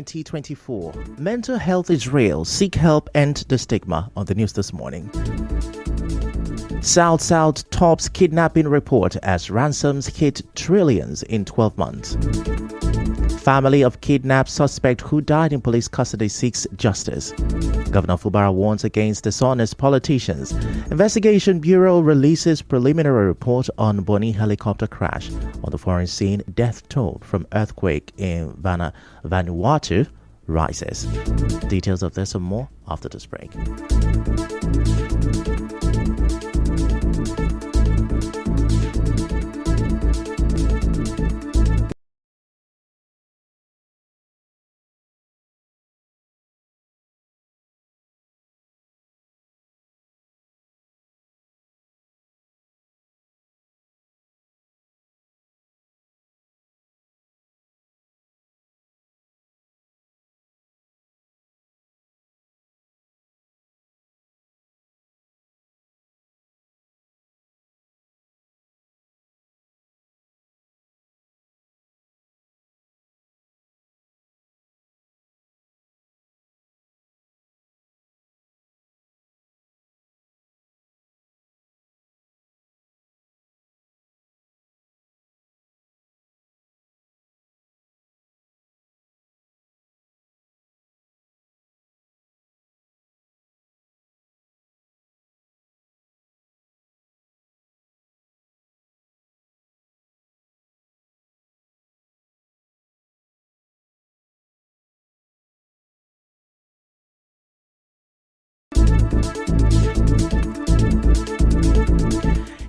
2024. Mental health is real. Seek help, end the stigma. On the news this morning. South tops kidnapping report as ransoms hit trillions in 12 months. Family of kidnapped suspect who died in police custody seeks justice. Governor Fubara warns against dishonest politicians. Investigation Bureau releases preliminary report on Bonny helicopter crash. On the foreign scene, death toll from earthquake in Vanuatu rises. Details of this and more after this break.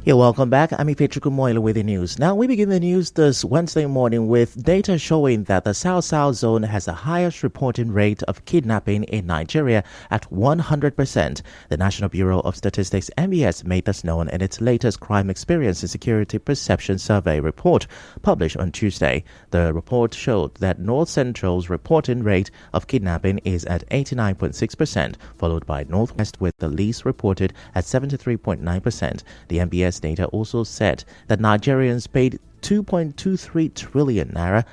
Yeah, welcome back. I'm Patrick Moyle with the news. Now, we begin the news this Wednesday morning with data showing that the South Zone has the highest reporting rate of kidnapping in Nigeria at 100%. The National Bureau of Statistics, NBS, made this known in its latest Crime Experience and Security Perception Survey report published on Tuesday. The report showed that North Central's reporting rate of kidnapping is at 89.6%, followed by Northwest with the least reported at 73.9%. The NBS data also said that Nigerians paid 2.23 trillion naira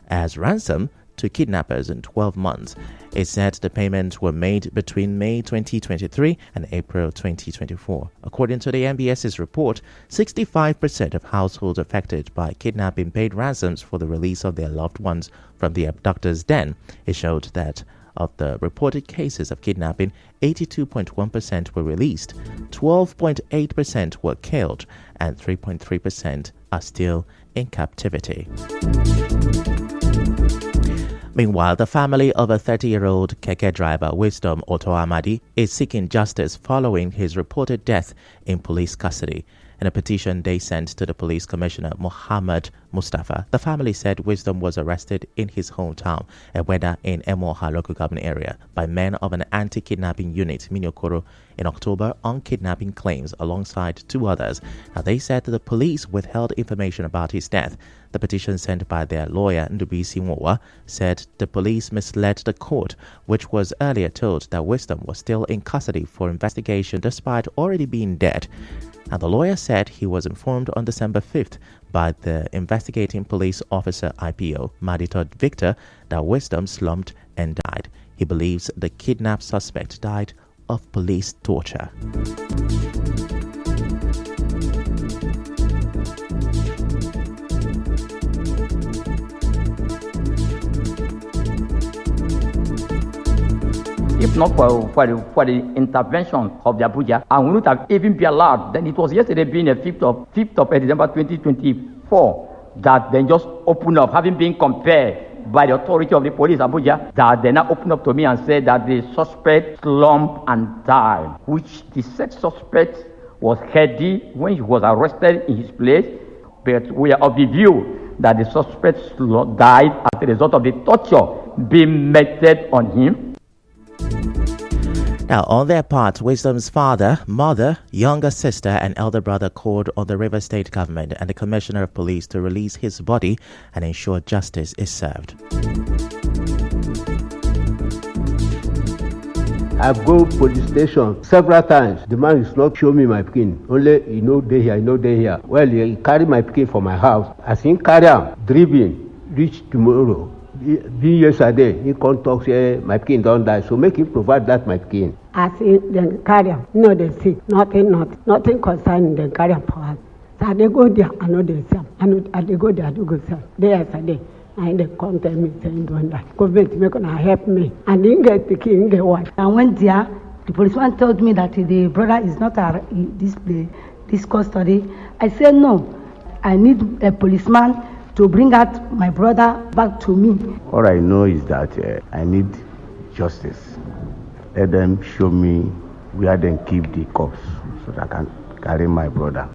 as ransom to kidnappers in 12 months. It said the payments were made between May 2023 and April 2024. According to the NBS's report, 65% of households affected by kidnapping paid ransoms for the release of their loved ones from the abductor's den. It showed that of the reported cases of kidnapping, 82.1% were released, 12.8% were killed, and 3.3% are still in captivity. Meanwhile, the family of a 30-year-old keke driver, Wisdom Otto Amadi, is seeking justice following his reported death in police custody. In a petition they sent to the police commissioner, Muhammad Mustafa, the family said Wisdom was arrested in his hometown, Eweda in Emoha local government area, by men of an anti-kidnapping unit, Minyokoro, in October on kidnapping claims alongside two others. Now, they said that the police withheld information about his death. The petition sent by their lawyer, Ndubisi Mwowa, said the police misled the court, which was earlier told that Wisdom was still in custody for investigation despite already being dead. And the lawyer said he was informed on December 5th by the investigating police officer IPO, Madito Victor, that Wisdom slumped and died. He believes the kidnapped suspect died of police torture. If not for the intervention of the Abuja, I would not have even been allowed. Then it was yesterday, being the 5th of December 2024, that then just opened up, having been compared by the authority of the police Abuja, that they now opened up to me and said that the suspect slumped and died, which the said suspect was healthy when he was arrested in his place. But we are of the view that the suspect died as a result of the torture being meted on him. Now, on their part, Wisdom's father, mother, younger sister, and elder brother called on the Rivers State government and the Commissioner of Police to release his body and ensure justice is served. I've go police station several times. The man is not show me my pikin. Only they here. Well, he carry my pikin for my house. As he carry him, driven, reach tomorrow. Being yesterday, he can't talk, say, my pikin don't die. So make him provide that, my pikin. As in the carrier, no, they see nothing concerning the carrier for us. So they go there, I know they see. I they go there, I do go see. Day after day, and they come tell me saying, don't that. Government make gonna help me. And didn't get the king, get what? I went there. The policeman told me that the brother is not this custody. I said no. I need a policeman to bring out my brother back to me. All I know is that I need justice. Let them show me where they keep the cops so that I can carry my brother.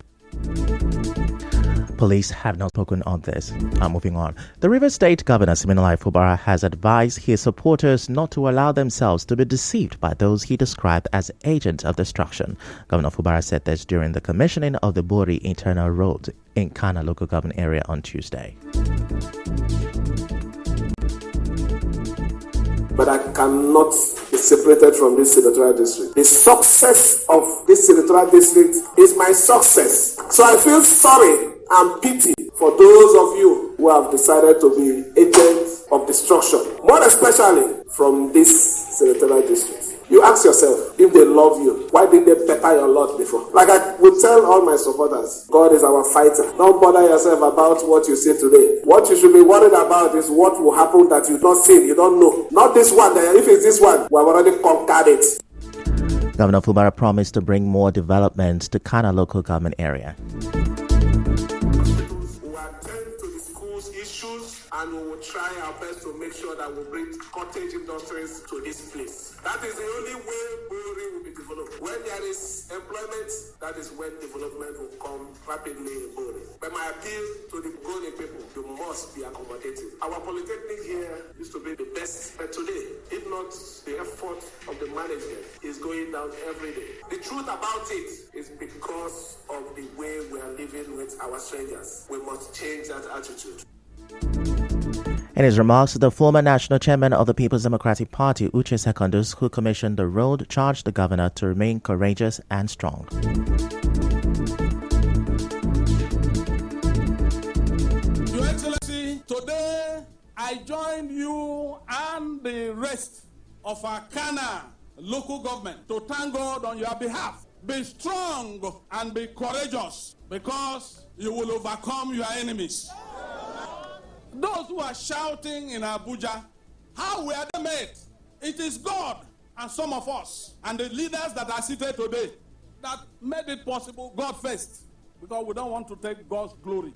Police have not spoken on this. Moving on. The Rivers State Governor Siminalayi Fubara has advised his supporters not to allow themselves to be deceived by those he described as agents of destruction. Governor Fubara said this during the commissioning of the Bori Internal Road in Kana local government area on Tuesday. But I cannot be separated from this senatorial district. The success of this senatorial district is my success. So I feel sorry and pity for those of you who have decided to be agents of destruction, more especially from this senatorial district. You ask yourself, if they love you, why did they pepper your lot before? Like I would tell all my supporters, God is our fighter. Don't bother yourself about what you see today. What you should be worried about is what will happen that you don't see, you don't know. Not this one. If it's this one, we have already conquered it. Governor Fubara promised to bring more development to Kana local government area. And we will try our best to make sure that we bring cottage industries to this place. That is the only way Bori will be developed. When there is employment, that is when development will come rapidly in Bori. But my appeal to the Bori people, you must be accommodative. Our polytechnic here used to be the best, but today, if not the effort of the management, is going down every day. The truth about it is because of the way we are living with our strangers. We must change that attitude. In his remarks, the former national chairman of the People's Democratic Party, Uche Secondus, who commissioned the road, charged the governor to remain courageous and strong. Your Excellency, today I join you and the rest of our Kana local government to thank God on your behalf. Be strong and be courageous because you will overcome your enemies. Those who are shouting in Abuja, how were they made? It is God and some of us and the leaders that are seated today that made it possible. God first, because we don't want to take God's glory.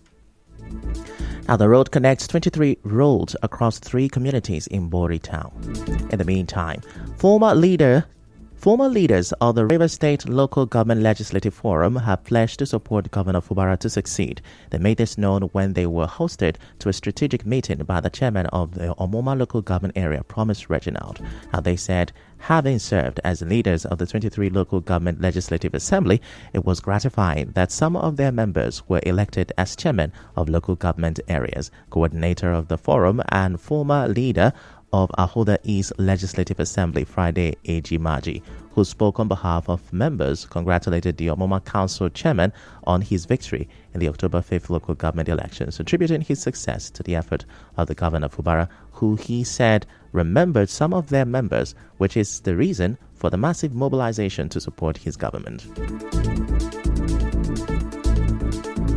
Now, the road connects 23 roads across 3 communities in Bori town. In the meantime, former leaders of the Rivers State Local Government Legislative Forum have pledged to support Governor Fubara to succeed. They made this known when they were hosted to a strategic meeting by the chairman of the Omoma Local Government Area, Promise Reginald. Now, they said, having served as leaders of the 23 Local Government Legislative Assembly, it was gratifying that some of their members were elected as chairman of local government areas, coordinator of the forum, and former leader of Ahoda East Legislative Assembly, Friday A.G. Maji, who spoke on behalf of members, congratulated the Omoma Council chairman on his victory in the October 5th local government elections, attributing his success to the effort of the Governor Fubara, who he said remembered some of their members, which is the reason for the massive mobilization to support his government.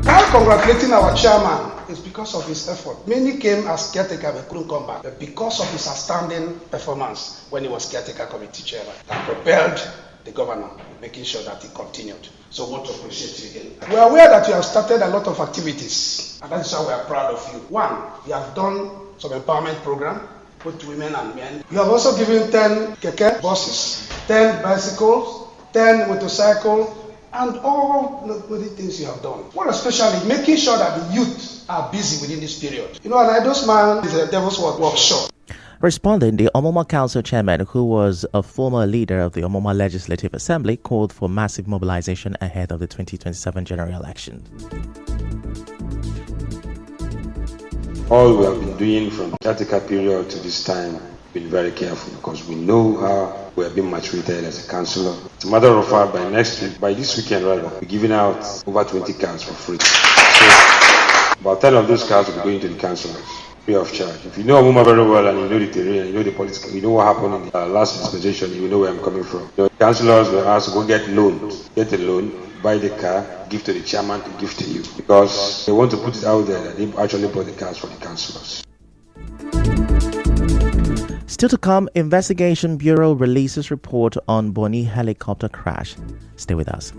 I'm congratulating our chairman. It's because of his effort. Many came as caretaker but couldn't come back. But because of his outstanding performance when he was caretaker committee chairman, that propelled the governor, making sure that he continued. So I want to appreciate you again. We are aware that you have started a lot of activities, and that is why we are proud of you. 1, you have done some empowerment program, both women and men. You have also given 10 keke buses, 10 bicycles, 10 motorcycles, and all the things you have done. What especially making sure that the youth are busy within this period. You know, an idle man is a devil's workshop. Responding, the Omoma Council chairman, who was a former leader of the Omoma Legislative Assembly, called for massive mobilization ahead of the 2027 general election. All we have been doing from caretaker period to this time, been very careful because we know how we have been maltreated as a councillor. It's a matter of fact, by this weekend rather, we're giving out over 20 cars for free. So about 10 of those cars will be going to the councillors. free of charge. If you know Amuma very well and you know the terrain, you know the politics, you know what happened in the last dispensation, you know where I'm coming from. The councillors were asked to go get loans, get a loan, buy the car, give to the chairman to give to you, because they want to put it out there that they actually bought the cars for the councillors. Still to come, Investigation Bureau releases report on Bonny helicopter crash. Stay with us.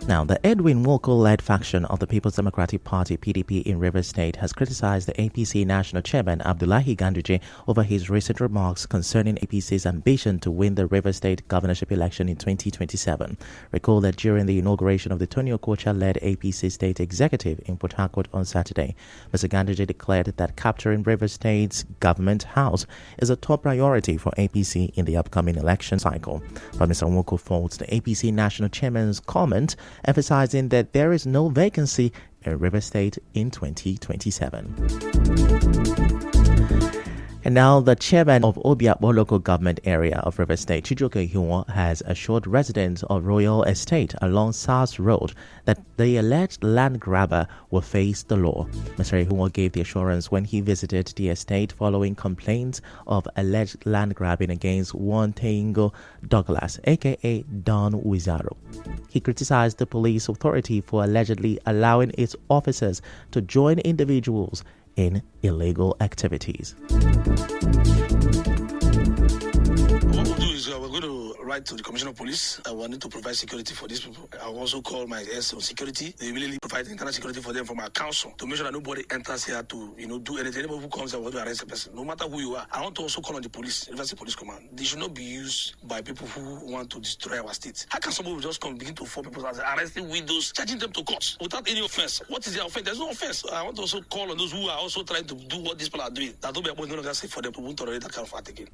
Now, the Edwin Nwoko-led faction of the People's Democratic Party (PDP) in Rivers State has criticized the APC National Chairman Abdullahi Ganduje over his recent remarks concerning APC's ambition to win the Rivers State governorship election in 2027. Recall that during the inauguration of the Tony Okocha-led APC State Executive in Port Harcourt on Saturday, Mr. Ganduje declared that capturing Rivers State's government house is a top priority for APC in the upcoming election cycle. But Mr. Nwoko faults the APC National Chairman's comment, emphasizing that there is no vacancy in Rivers State in 2027. And now the chairman of Obiakpo local government area of River State, Chijioke Ihuo, has assured residents of Royal Estate along SARS Road that the alleged land grabber will face the law. Mr. Ihuo gave the assurance when he visited the estate following complaints of alleged land grabbing against one Teingo Douglas, aka Don Wizaro. He criticized the police authority for allegedly allowing its officers to join individuals in illegal activities. What we'll do is we're going to write to the Commissioner of Police. I will need to provide security for these people. I'll also call my S on security. They immediately provide internal security for them from our council to make sure that nobody enters here to do anything. Anybody who comes here will to arrest a person, no matter who you are. I want to also call on the police, River State Police Command. They should not be used by people who want to destroy our state. How can somebody just come begin to force people arresting widows, charging them to court without any offense? What is their offense? There's no offense. I want to also call on those who are also trying to do what these people are doing. That don't be no longer safe for them to won't tolerate that kind of act again.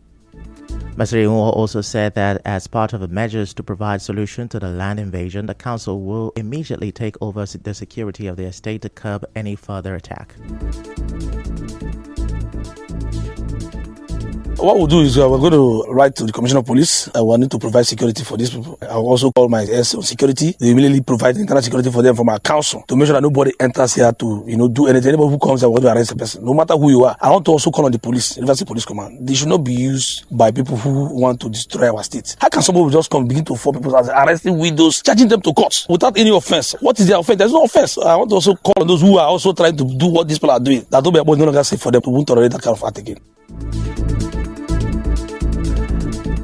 Mr. Ihuo also said that as part of the measures to provide solution to the land invasion, the council will immediately take over the security of the estate to curb any further attack. What we'll do is we're going to write to the Commissioner of Police. I will need to provide security for these people. I'll also call my S on security. They immediately provide internal security for them from our council to make sure that nobody enters here to do anything. Anybody who comes here will to arrest a person, no matter who you are. I want to also call on the police, River State Police Command. They should not be used by people who want to destroy our state. How can somebody just come begin to force people arresting widows, charging them to court without any offense? What is their offense? There's no offense. I want to also call on those who are also trying to do what these people are doing. That don't be no longer safe for them to won't tolerate that kind of act again.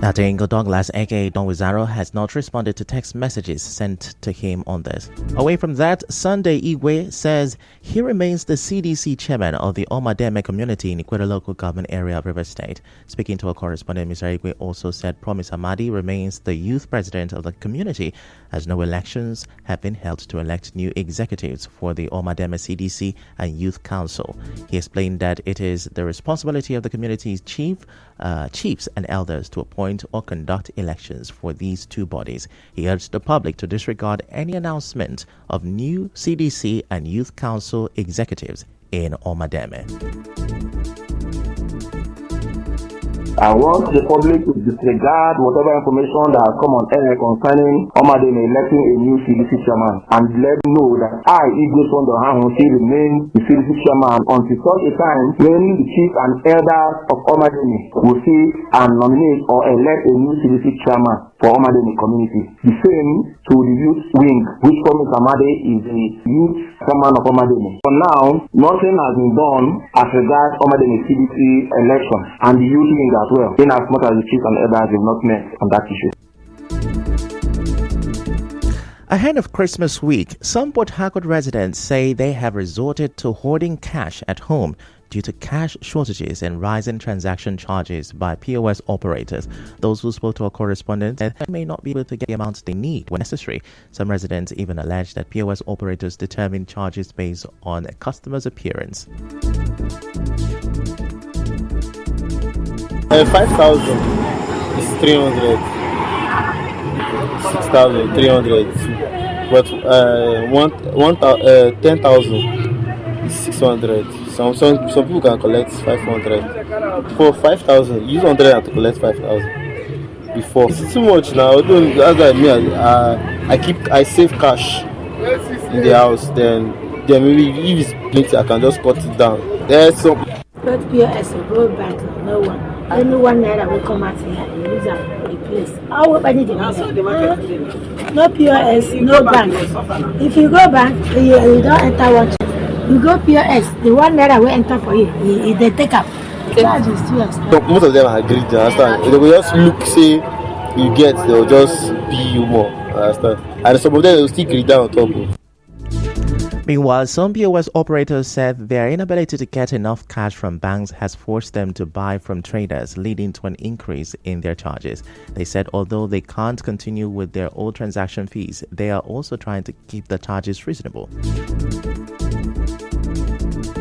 Now, Teingo Douglas, aka Don Wizaro, has not responded to text messages sent to him on this. Away from that, Sunday Igwe says he remains the CDC chairman of the Omademe community in Ikweta local government area of River State. Speaking to a correspondent, Mr. Igwe also said Promise Amadi remains the youth president of the community as no elections have been held to elect new executives for the Omademe CDC and Youth Council. He explained that it is the responsibility of the community's chiefs and elders to appoint or conduct elections for these two bodies. He urged the public to disregard any announcement of new CDC and Youth Council executives in Omademe. I want the public to disregard whatever information that has come on air concerning Omademe electing a new CDC chairman and let them know that I, Igwe Sondohan, still remain the CDC chairman until such a time when the chief and elders of Omademe will see and nominate or elect a new CDC chairman for Omademe community. The same to the youth wing, which Promise Amadi is the youth chairman of Omademe. For now, nothing has been done as regards Omademe CDC election and the youth wing as well, in as much as the chiefs and elders have not met on that issue. Ahead of Christmas week, some Port Harcourt residents say they have resorted to hoarding cash at home due to cash shortages and rising transaction charges by POS operators. Those who spoke to our correspondent said they may not be able to get the amounts they need when necessary. Some residents even allege that POS operators determine charges based on a customer's appearance. 5,000 is 300, 6,000, 300, but 10,000 is 600. Some people can collect 500. For 5,000, use 100 to collect 5,000. Before it's too much now. I save cash in the house. Then maybe if it's plenty, I can just cut it down. There's some. Not POS or go bank, no one. Anyone that will come out here and use them for the place. No POS, no bank. If you go bank, you don't enter one. You go POS, the one that will enter for you, they take up. Charge is too expensive. Most of them are agreed, you understand? They will just look, say you get, they will just be you more, understand? And some of them will still greed down on top of. Meanwhile, some POS operators said their inability to get enough cash from banks has forced them to buy from traders, leading to an increase in their charges. They said although they can't continue with their old transaction fees, they are also trying to keep the charges reasonable.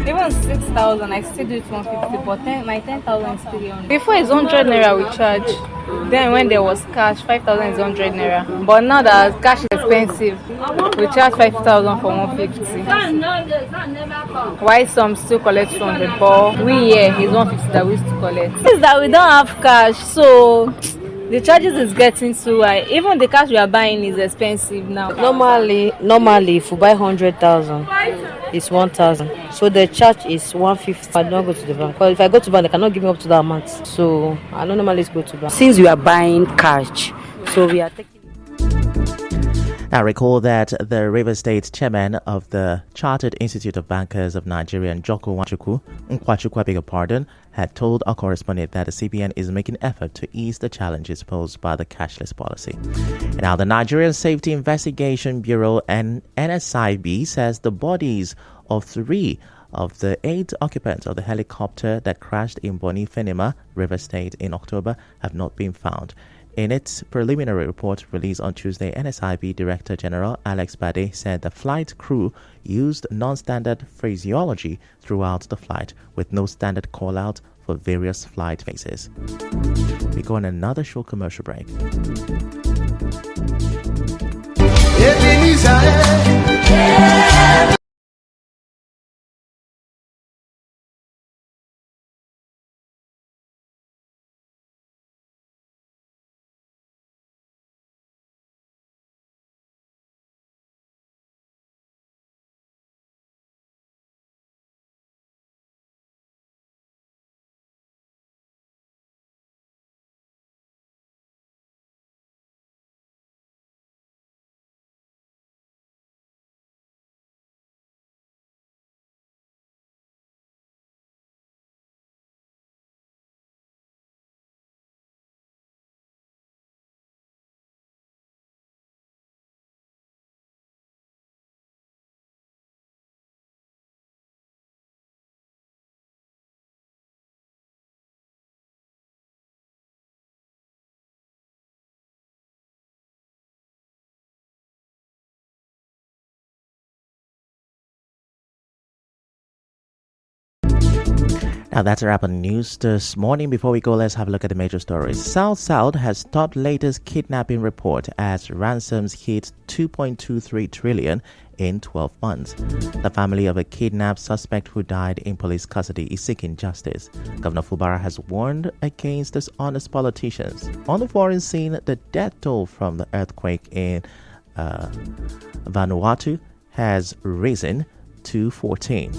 Even 6,000, I still do it 150, but my 10,000 is 300. Before it's 100 naira we charge. Then when there was cash, 5,000 is 100 naira. But now that cash is expensive, we charge 5,000 for 150. Why some still collect 200, but we here is 150 that we still collect. It's that we don't have cash, so the charges is getting too high. Even the cash we are buying is expensive now. Normally, if you buy 100,000, it's 1,000. So the charge is 150. I don't go to the bank. Because if I go to bank, they cannot give me up to that amount. So I don't normally go to bank. Since we are buying cash, so we are taking. Now recall that the River State chairman of the Chartered Institute of Bankers of Nigeria, Njoku Nwachukwu, had told our correspondent that the CBN is making effort to ease the challenges posed by the cashless policy. Now, the Nigerian Safety Investigation Bureau and NSIB says the bodies of 3 of the 8 occupants of the helicopter that crashed in Bonny Fenima, River State in October have not been found. In its preliminary report released on Tuesday, NSIB Director General Alex Bade said the flight crew used non-standard phraseology throughout the flight, with no standard call-out for various flight phases. We go on another short commercial break. Now that's a wrap on the news this morning. Before we go, let's have a look at the major stories. South has topped latest kidnapping report as ransoms hit 2.23 trillion in 12 months. The family of a kidnapped suspect who died in police custody is seeking justice. Governor Fubara has warned against dishonest politicians. On the foreign scene, the death toll from the earthquake in Vanuatu has risen to 14.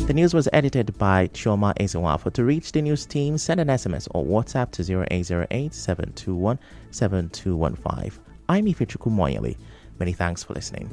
The news was edited by Chioma Ezenwafo. To reach the news team, send an SMS or WhatsApp to 0808-721-7215. I'm Ifechukwu Moyele. Many thanks for listening.